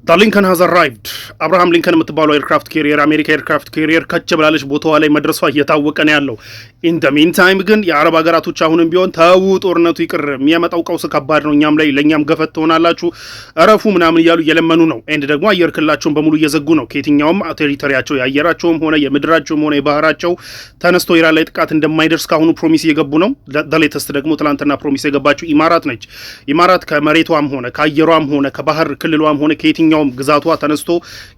The Lincoln has arrived. አብርሃም ሊንከን የምትባለው ኤርክራፍት ካሪየር አሜሪካ ኤርክራፍት ካሪየር ከች ብላለች ቦታዋ ላይ መድረሷ እየታወቀ ነው ያለው። ኢን ዘ ሚን ታይም ግን የአረብ ሀገራቶች አሁንም ቢሆን ተው ጦርነቱ ይቅር የሚያመጣው ቀውስ ከባድ ነው እኛም ላይ ለኛም ገፈት ትሆናላችሁ አረፉ ምናምን እያሉ እየለመኑ ነው። ኤንድ ደግሞ አየር ክልላቸውን በሙሉ እየዘጉ ነው። ከየትኛውም ቴሪቶሪያቸው የአየራቸውም ሆነ የምድራቸውም ሆነ የባህራቸው ተነስቶ ኢራን ላይ ጥቃት እንደማይደርስ ካሁኑ ፕሮሚስ እየገቡ ነው። ሌተስት ደግሞ ትላንትና ፕሮሚስ የገባችው ኢማራት ነች። ኢማራት ከመሬቷም ሆነ ከአየሯም ሆነ ከባህር ክልሏም ሆነ ከየትኛው ግዛቷ ተነስቶ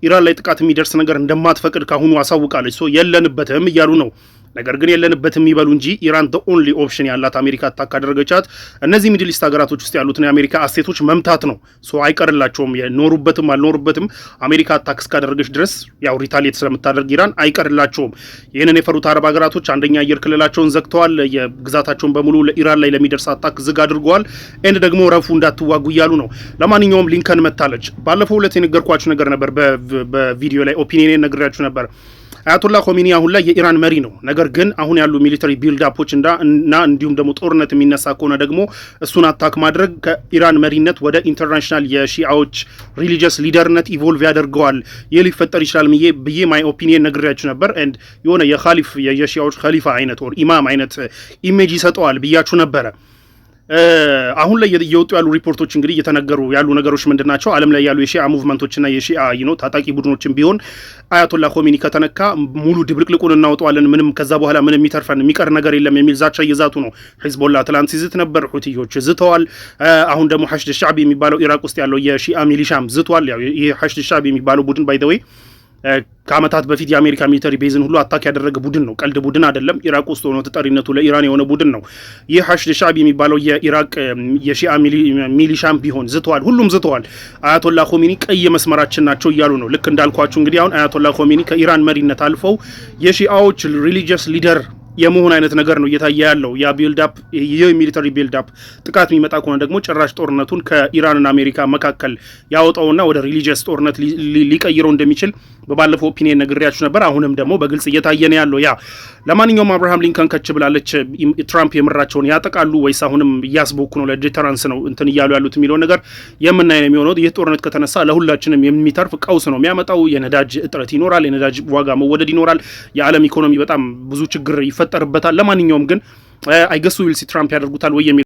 ኢራን ላይ ጥቃት የሚደርስ ነገር እንደማትፈቅድ ካሁኑ አሳውቃለች። ሶ የለንበትም እያሉ ነው። ነገር ግን የለንበትም ይበሉ እንጂ ኢራን the only option ያላት አሜሪካ አታክ አደረገቻት እነዚህ ሚድል ኢስት ሀገራቶች ውስጥ ያሉትን የአሜሪካ አሴቶች መምታት ነው። ሶ አይቀርላቸውም የኖሩበትም አልኖሩበትም አሜሪካ አታክ እስካደረገች ድረስ ያው ሪታሊየት ስለምታደርግ ኢራን አይቀርላቸውም። ይሄንን የፈሩት አረብ ሀገራቶች አንደኛ አየር ክልላቸውን ዘግተዋል። የግዛታቸውን በሙሉ ለኢራን ላይ ለሚደርስ አታክ ዝግ አድርገዋል። ኤንድ ደግሞ ረፉ እንዳትዋጉ እያሉ ነው። ለማንኛውም ሊንከን መታለች። ባለፈው ዕለት የነገርኳችሁ ነገር ነበር። በቪዲዮ ላይ ኦፒኒየን ነግሬያችሁ ነበር። አያቶላ ኮሚኒ አሁን ላይ የኢራን መሪ ነው። ነገር ግን አሁን ያሉ ሚሊተሪ ቢልድ አፖች እና እንዲሁም ደግሞ ጦርነት የሚነሳ ከሆነ ደግሞ እሱን አታክ ማድረግ ከኢራን መሪነት ወደ ኢንተርናሽናል የሺአዎች ሪሊጂየስ ሊደርነት ኢቮልቭ ያደርገዋል። ይህ ሊፈጠር ይችላል ብዬ ማይ ኦፒኒየን ነግሬያችሁ ነበር። ኤንድ የሆነ የኻሊፍ የሺአዎች ኸሊፋ አይነት ኦር ኢማም አይነት ኢሜጅ ይሰጠዋል ብያችሁ ነበረ። አሁን ላይ እየወጡ ያሉ ሪፖርቶች እንግዲህ እየተነገሩ ያሉ ነገሮች ምንድናቸው? ዓለም ላይ ያሉ የሺአ ሙቭመንቶችና የሺአ ታጣቂ ቡድኖችን ቢሆን አያቶላ ኮሚኒ ከተነካ ሙሉ ድብልቅልቁን እናወጣዋለን፣ ምንም ከዛ በኋላ ምንም የሚተርፈን የሚቀር ነገር የለም የሚል ዛቻ እየዛቱ ነው። ሂዝቦላ ትላንት ሲዝት ነበር፣ ሁቲዎች ዝተዋል። አሁን ደግሞ ሐሽድ ሻዕቢ የሚባለው ኢራቅ ውስጥ ያለው የሺአ ሚሊሻም ዝቷል። ያው ይሄ ሐሽድ ሻዕቢ የሚባለው ቡድን ባይ ዘ ዌይ ከአመታት በፊት የአሜሪካ ሚሊተሪ ቤዝን ሁሉ አታክ ያደረገ ቡድን ነው። ቀልድ ቡድን አይደለም። ኢራቅ ውስጥ ሆኖ ተጠሪነቱ ለኢራን የሆነ ቡድን ነው። ይህ ሐሽድ ሻዕቢ የሚባለው የኢራቅ የሺአ ሚሊሻም ቢሆን ዝተዋል። ሁሉም ዝተዋል። አያቶላ ኮሚኒ ቀይ መስመራችን ናቸው እያሉ ነው። ልክ እንዳልኳችሁ እንግዲህ አሁን አያቶላ ኮሚኒ ከኢራን መሪነት አልፈው የሺአዎች ሪሊጂየስ ሊደር የመሆን አይነት ነገር ነው እየታየ ያለው። ያ ቢልድ አፕ የሚሊተሪ ቢልድ አፕ ጥቃት የሚመጣ ከሆነ ደግሞ ጭራሽ ጦርነቱን ከኢራንና አሜሪካ መካከል ያወጣውና ወደ ሪሊጂየስ ጦርነት ሊቀይረው እንደሚችል በባለፈው ኦፒኒየን ነግሬያችሁ ነበር። አሁንም ደግሞ በግልጽ እየታየ ነው ያለው። ያ ለማንኛውም አብርሃም ሊንከን ከች ብላለች። ትራምፕ የምራቸውን ያጠቃሉ ወይስ አሁንም እያስቦኩ ነው ለዲተራንስ ነው እንትን እያሉ ያሉት የሚለው ነገር የምናይ ነው የሚሆነው። ይህ ጦርነት ከተነሳ ለሁላችንም የሚተርፍ ቀውስ ነው የሚያመጣው። የነዳጅ እጥረት ይኖራል። የነዳጅ ዋጋ መወደድ ይኖራል። የዓለም ኢኮኖሚ በጣም ብዙ ችግር ይፈጠርበታል። ለማንኛውም ግን አይገሱ ዊል ሲ ትራምፕ ያደርጉታል ወይ